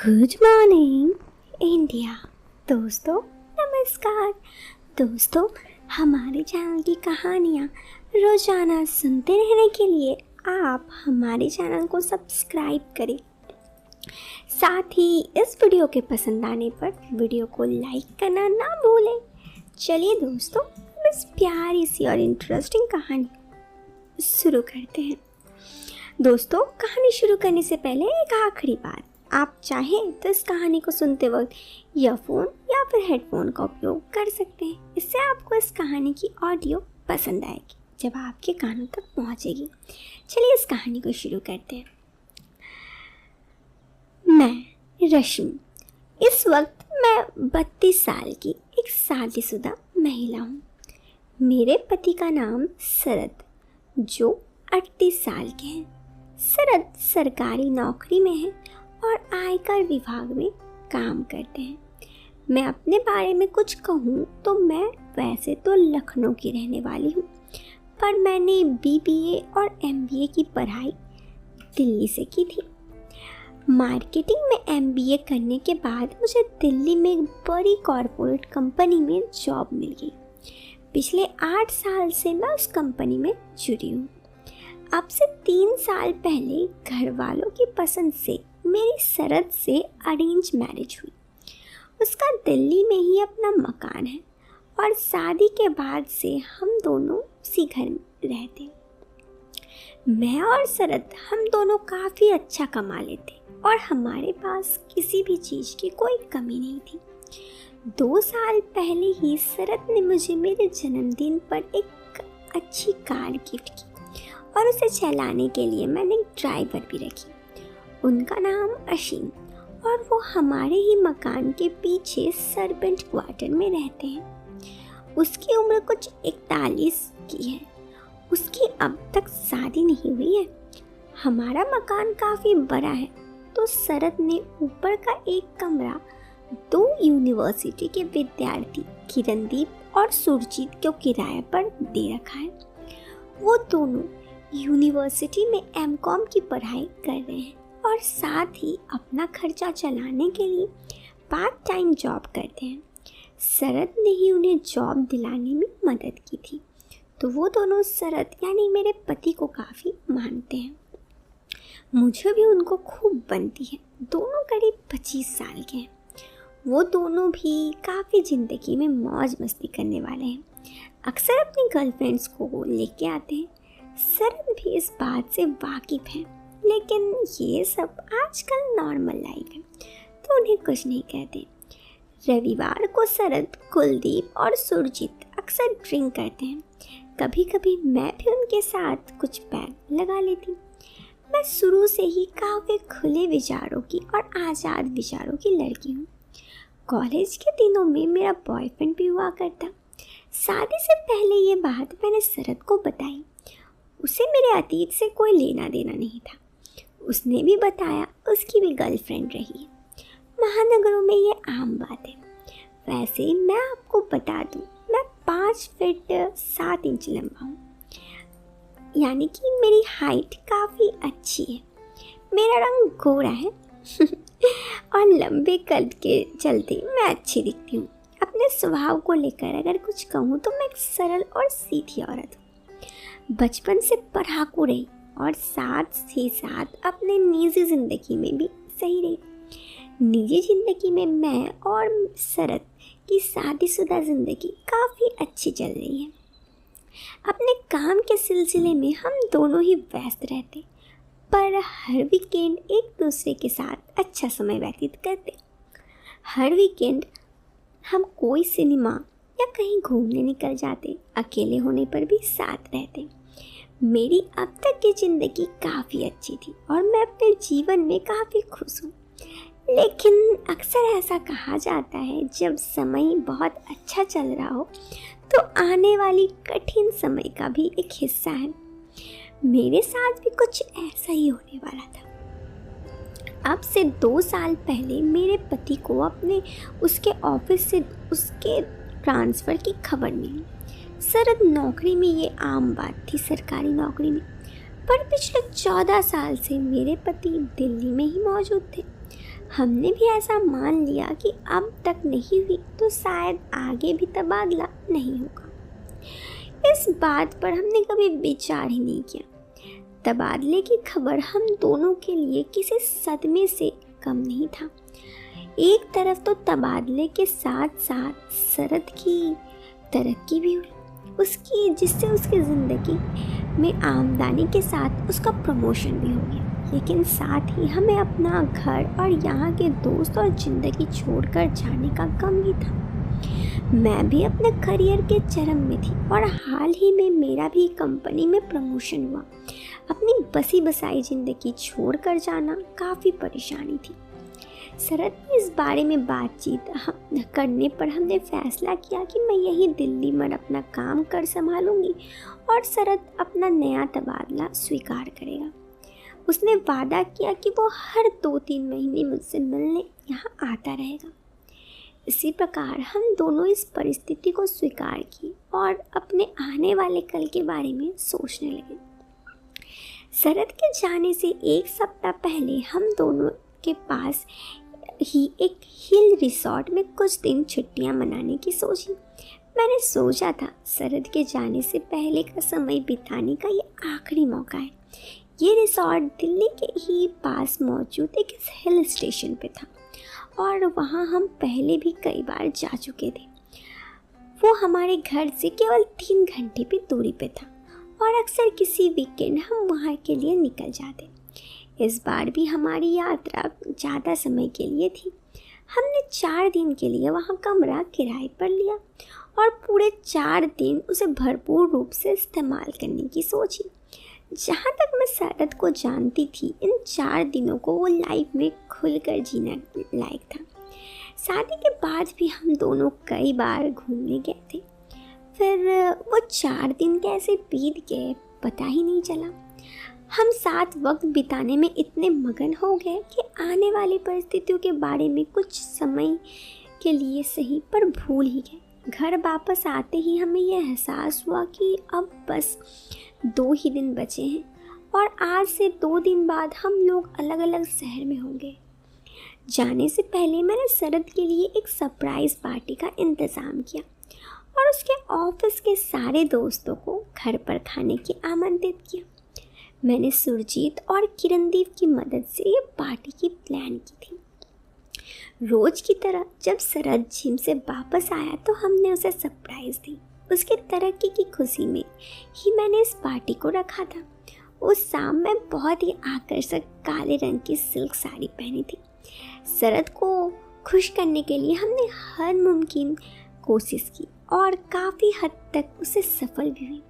Good morning India. दोस्तों नमस्कार। दोस्तों, हमारे चैनल की कहानियाँ रोज़ाना सुनते रहने के लिए आप हमारे चैनल को सब्सक्राइब करें। साथ ही इस वीडियो के पसंद आने पर वीडियो को लाइक करना ना भूलें। चलिए दोस्तों, हम इस प्यारी सी और इंटरेस्टिंग कहानी शुरू करते हैं। दोस्तों, कहानी शुरू करने से पहले एक आखिरी बात, आप चाहें तो इस कहानी को सुनते वक्त ईयरफोन या फिर हेडफोन का उपयोग कर सकते हैं। इससे आपको इस कहानी की ऑडियो पसंद आएगी जब आपके कानों तक पहुंचेगी। चलिए इस कहानी को शुरू करते हैं। मैं रश्मि, इस वक्त मैं 32 साल की एक शादीशुदा महिला हूँ। मेरे पति का नाम शरद, जो 38 साल के हैं। शरद सरकारी नौकरी में है और आयकर विभाग में काम करते हैं। मैं अपने बारे में कुछ कहूँ तो मैं वैसे तो लखनऊ की रहने वाली हूँ, पर मैंने BBA और MBA की पढ़ाई दिल्ली से की थी। मार्केटिंग में MBA करने के बाद मुझे दिल्ली में एक बड़ी कॉरपोरेट कंपनी में जॉब मिल गई। पिछले 8 साल से मैं उस कंपनी में जुड़ी हूँ। अब से 3 साल पहले घर वालों की पसंद से मेरी शरद से अरेंज मैरिज हुई। उसका दिल्ली में ही अपना मकान है और शादी के बाद से हम दोनों उसी घर में रहते हैं। मैं और शरद हम दोनों काफ़ी अच्छा कमा लेते और हमारे पास किसी भी चीज़ की कोई कमी नहीं थी। 2 साल पहले ही शरद ने मुझे मेरे जन्मदिन पर एक अच्छी कार गिफ्ट की और उसे चलाने के लिए मैंने एक ड्राइवर भी रखी। उनका नाम असीम, और वो हमारे ही मकान के पीछे सर्वेंट क्वार्टर में रहते हैं। उसकी उम्र कुछ 41 की है। उसकी अब तक शादी नहीं हुई है। हमारा मकान काफ़ी बड़ा है, तो शरद ने ऊपर का एक कमरा 2 यूनिवर्सिटी के विद्यार्थी किरणदीप और सुरजीत को किराए पर दे रखा है। वो दोनों यूनिवर्सिटी में MCOM की पढ़ाई कर रहे हैं और साथ ही अपना खर्चा चलाने के लिए पार्ट टाइम जॉब करते हैं। शरद ने ही उन्हें जॉब दिलाने में मदद की थी, तो वो दोनों शरद यानी मेरे पति को काफ़ी मानते हैं। मुझे भी उनको खूब बनती है। दोनों करीब 25 साल के हैं। वो दोनों भी काफ़ी ज़िंदगी में मौज मस्ती करने वाले हैं। अक्सर अपनी गर्लफ्रेंड्स को लेके आते हैं। शरद भी इस बात से वाकिफ़ है, लेकिन ये सब आजकल नॉर्मल लाइफ है, तो उन्हें कुछ नहीं कहते। रविवार को शरद, कुलदीप और सुरजीत अक्सर ड्रिंक करते हैं। कभी कभी मैं भी उनके साथ कुछ पैग लगा लेती। मैं शुरू से ही काफ़ी खुले विचारों की और आज़ाद विचारों की लड़की हूँ। कॉलेज के दिनों में मेरा बॉयफ्रेंड भी हुआ करता। शादी से पहले ये बात मैंने शरद को बताई। उसे मेरे अतीत से कोई लेना देना नहीं था। उसने भी बताया उसकी भी गर्लफ्रेंड रही है। महानगरों में ये आम बात है। वैसे मैं आपको बता दूं, मैं 5 फीट 7 इंच लंबा हूँ, यानी कि मेरी हाइट काफ़ी अच्छी है। मेरा रंग गोरा है और लंबे कद के चलते मैं अच्छी दिखती हूँ। अपने स्वभाव को लेकर अगर कुछ कहूँ तो मैं एक सरल और सीधी औरत हूँ। बचपन से पढ़ाकू रही और साथ ही साथ अपने निजी ज़िंदगी में भी सही रही। निजी ज़िंदगी में मैं और शरद की शादीशुदा ज़िंदगी काफ़ी अच्छी चल रही है। अपने काम के सिलसिले में हम दोनों ही व्यस्त रहते, पर हर वीकेंड एक दूसरे के साथ अच्छा समय व्यतीत करते। हर वीकेंड हम कोई सिनेमा या कहीं घूमने निकल जाते। अकेले होने पर भी साथ रहते। मेरी अब तक की ज़िंदगी काफ़ी अच्छी थी और मैं अपने जीवन में काफ़ी खुश हूँ। लेकिन अक्सर ऐसा कहा जाता है, जब समय बहुत अच्छा चल रहा हो तो आने वाली कठिन समय का भी एक हिस्सा है। मेरे साथ भी कुछ ऐसा ही होने वाला था। अब से 2 साल पहले मेरे पति को उसके ऑफिस से उसके ट्रांसफ़र की खबर मिली। शरद नौकरी में ये आम बात थी, सरकारी नौकरी में, पर पिछले 14 साल से मेरे पति दिल्ली में ही मौजूद थे। हमने भी ऐसा मान लिया कि अब तक नहीं हुई तो शायद आगे भी तबादला नहीं होगा। इस बात पर हमने कभी विचार ही नहीं किया। तबादले की खबर हम दोनों के लिए किसी सदमे से कम नहीं था। एक तरफ तो तबादले के साथ साथ शरद की तरक्की भी हुई, उसकी जिससे उसकी ज़िंदगी में आमदनी के साथ उसका प्रमोशन भी हो गया। लेकिन साथ ही हमें अपना घर और यहाँ के दोस्त और ज़िंदगी छोड़कर जाने का गम भी था। मैं भी अपने करियर के चरम में थी और हाल ही में मेरा भी कंपनी में प्रमोशन हुआ। अपनी बसी बसाई ज़िंदगी छोड़कर जाना काफ़ी परेशानी थी। शरद ने इस बारे में बातचीत करने पर हमने फैसला किया कि मैं यही दिल्ली में अपना काम कर संभालूंगी और शरद अपना नया तबादला स्वीकार करेगा। उसने वादा किया कि वो हर 2-3 महीने मुझसे मिलने यहाँ आता रहेगा। इसी प्रकार हम दोनों इस परिस्थिति को स्वीकार की और अपने आने वाले कल के बारे में सोचने लगे। शरद के जाने से 1 सप्ताह पहले हम दोनों के पास ही एक हिल रिसॉर्ट में कुछ दिन छुट्टियां मनाने की सोची। मैंने सोचा था शरद के जाने से पहले का समय बिताने का ये आखिरी मौका है। ये रिसॉर्ट दिल्ली के ही पास मौजूद एक हिल स्टेशन पे था और वहाँ हम पहले भी कई बार जा चुके थे। वो हमारे घर से केवल 3 घंटे की दूरी पे था और अक्सर किसी वीकेंड हम वहाँ के लिए निकल जाते। इस बार भी हमारी यात्रा ज़्यादा समय के लिए थी। हमने 4 दिन के लिए वहाँ कमरा किराए पर लिया और पूरे 4 दिन उसे भरपूर रूप से इस्तेमाल करने की सोची। जहाँ तक मैं शरद को जानती थी, इन 4 दिनों को वो लाइफ में खुलकर जीने लायक था। शादी के बाद भी हम दोनों कई बार घूमने गए थे। फिर वो 4 दिन कैसे बीत गए पता ही नहीं चला। हम साथ वक्त बिताने में इतने मगन हो गए कि आने वाली परिस्थितियों के बारे में कुछ समय के लिए सही पर भूल ही गए। घर वापस आते ही हमें यह एहसास हुआ कि अब बस 2 ही दिन बचे हैं और आज से 2 दिन बाद हम लोग अलग अलग शहर में होंगे। जाने से पहले मैंने शरद के लिए एक सरप्राइज़ पार्टी का इंतज़ाम किया और उसके ऑफिस के सारे दोस्तों को घर पर खाने की आमंत्रित किया। मैंने सुरजीत और किरणदीप की मदद से ये पार्टी की प्लान की थी। रोज की तरह जब शरद जिम से वापस आया तो हमने उसे सरप्राइज़ दी। उसके तरक्की की खुशी में ही मैंने इस पार्टी को रखा था। उस शाम मैं बहुत ही आकर्षक काले रंग की सिल्क साड़ी पहनी थी। शरद को खुश करने के लिए हमने हर मुमकिन कोशिश की और काफ़ी हद तक उसे सफल भी हुई।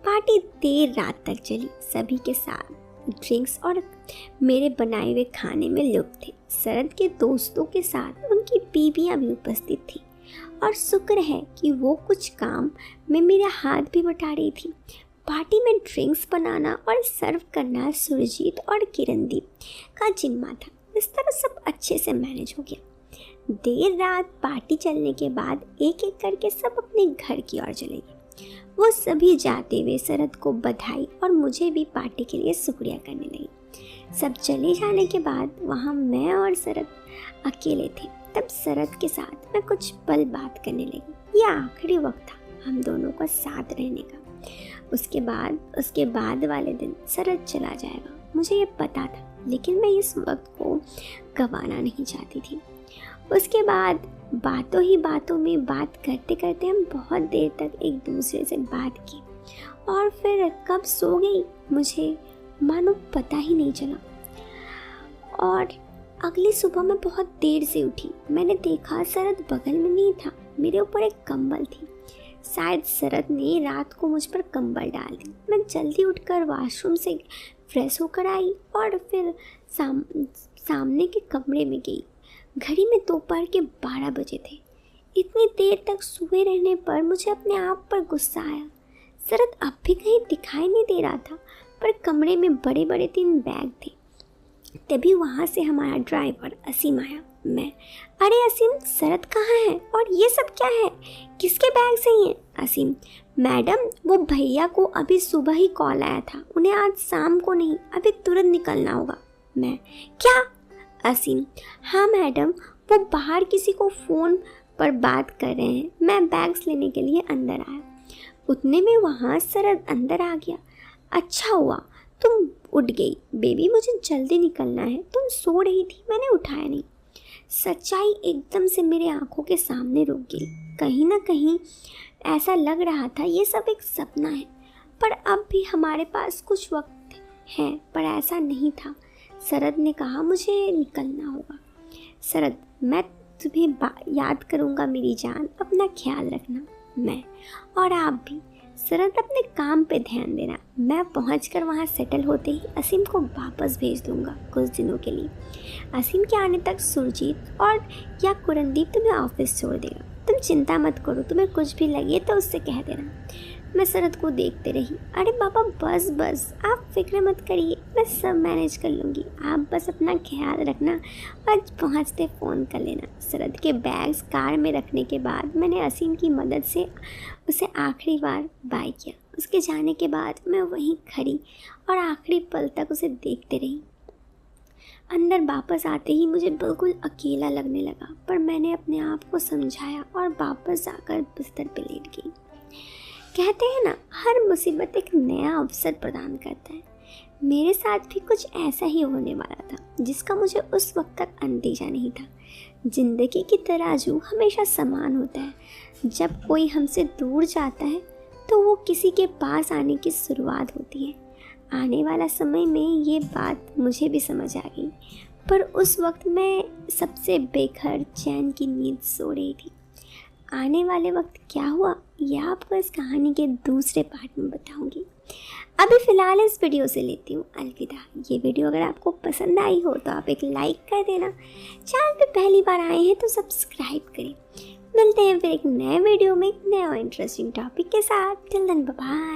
पार्टी देर रात तक चली। सभी के साथ ड्रिंक्स और मेरे बनाए हुए खाने में लुप्त थे। शरद के दोस्तों के साथ उनकी बीवियां भी उपस्थित थी और शुक्र है कि वो कुछ काम में मेरा हाथ भी बटा रही थी। पार्टी में ड्रिंक्स बनाना और सर्व करना सुरजीत और किरणदीप का जिम्मा था। इस तरह सब अच्छे से मैनेज हो गया। देर रात पार्टी चलने के बाद एक एक करके सब अपने घर की ओर चले गए। वो सभी जाते हुए शरद को बधाई और मुझे भी पार्टी के लिए शुक्रिया करने लगी। सब चले जाने के बाद वहाँ मैं और शरद अकेले थे। तब शरद के साथ मैं कुछ पल बात करने लगी। यह आखिरी वक्त था हम दोनों का साथ रहने का। उसके बाद वाले दिन शरद चला जाएगा, मुझे ये पता था, लेकिन मैं इस वक्त को गंवाना नहीं चाहती थी। उसके बाद बातों ही बातों में बात करते करते हम बहुत देर तक एक दूसरे से बात की और फिर कब सो गई मुझे मानो पता ही नहीं चला। और अगली सुबह मैं बहुत देर से उठी। मैंने देखा शरद बगल में नहीं था, मेरे ऊपर एक कंबल थी। शायद शरद ने रात को मुझ पर कंबल डाल दी। मैं जल्दी उठकर वॉशरूम से फ्रेश होकर आई और फिर सामने के कमरे में गई। घड़ी में दोपहर के 12 बजे थे। इतनी देर तक सोए रहने पर मुझे अपने आप पर गुस्सा आया। शरद अब भी कहीं दिखाई नहीं दे रहा था, पर कमरे में बड़े बड़े 3 बैग थे। तभी वहाँ से हमारा ड्राइवर असीम आया। अरे असीम, शरद कहाँ है और ये सब क्या है, किसके बैग से ही है? असीम, मैडम वो भैया को अभी सुबह ही कॉल आया था, उन्हें आज शाम को नहीं अभी तुरंत निकलना होगा। क्या? असीम, हाँ मैडम, वो बाहर किसी को फ़ोन पर बात कर रहे हैं। मैं बैग्स लेने के लिए अंदर आया। उतने में वहाँ शरद अंदर आ गया। अच्छा हुआ तुम उठ गई बेबी, मुझे जल्दी निकलना है। तुम सो रही थी, मैंने उठाया नहीं। सच्चाई एकदम से मेरे आंखों के सामने रुक गई। कहीं ना कहीं ऐसा लग रहा था ये सब एक सपना है, पर अब भी हमारे पास कुछ वक्त है। पर ऐसा नहीं था। शरद ने कहा, मुझे निकलना होगा। शरद, मैं तुम्हें याद करूँगा मेरी जान, अपना ख्याल रखना। मैं और आप भी। शरद, अपने काम पे ध्यान देना। मैं पहुंचकर वहां सेटल होते ही असीम को वापस भेज दूंगा कुछ दिनों के लिए। असीम के आने तक सुरजीत और या कुरनदीप तुम्हें ऑफिस छोड़ देगा। तुम चिंता मत करो, तुम्हें कुछ भी लगे तो उससे कह देना। मैं शरद को देखते रही। अरे बाबा बस बस, आप फिक्र मत करिए, मैं सब मैनेज कर लूँगी। आप बस अपना ख्याल रखना और पहुँचते फ़ोन कर लेना। शरद के बैग्स कार में रखने के बाद मैंने असीम की मदद से उसे आखिरी बार बाय किया। उसके जाने के बाद मैं वहीं खड़ी और आखिरी पल तक उसे देखते रही। अंदर वापस आते ही मुझे बिल्कुल अकेला लगने लगा, पर मैंने अपने आप को समझाया और वापस जाकर बिस्तर पर लेट गई। कहते हैं ना, हर मुसीबत एक नया अवसर प्रदान करता है। मेरे साथ भी कुछ ऐसा ही होने वाला था, जिसका मुझे उस वक्त तक अंदेशा नहीं था। जिंदगी की तराजू हमेशा समान होता है। जब कोई हमसे दूर जाता है तो वो किसी के पास आने की शुरुआत होती है। आने वाला समय में ये बात मुझे भी समझ आ गई, पर उस वक्त मैं सबसे बेघर चैन की नींद सो रही थी। आने वाले वक्त क्या हुआ, यह आपको इस कहानी के दूसरे पार्ट में बताऊंगी। अभी फ़िलहाल इस वीडियो से लेती हूँ अलविदा। ये वीडियो अगर आपको पसंद आई हो तो आप एक लाइक कर देना। चैनल पे पहली बार आए हैं तो सब्सक्राइब करें। मिलते हैं फिर एक नए वीडियो में एक नए और इंटरेस्टिंग टॉपिक के साथ। Till then bye bye.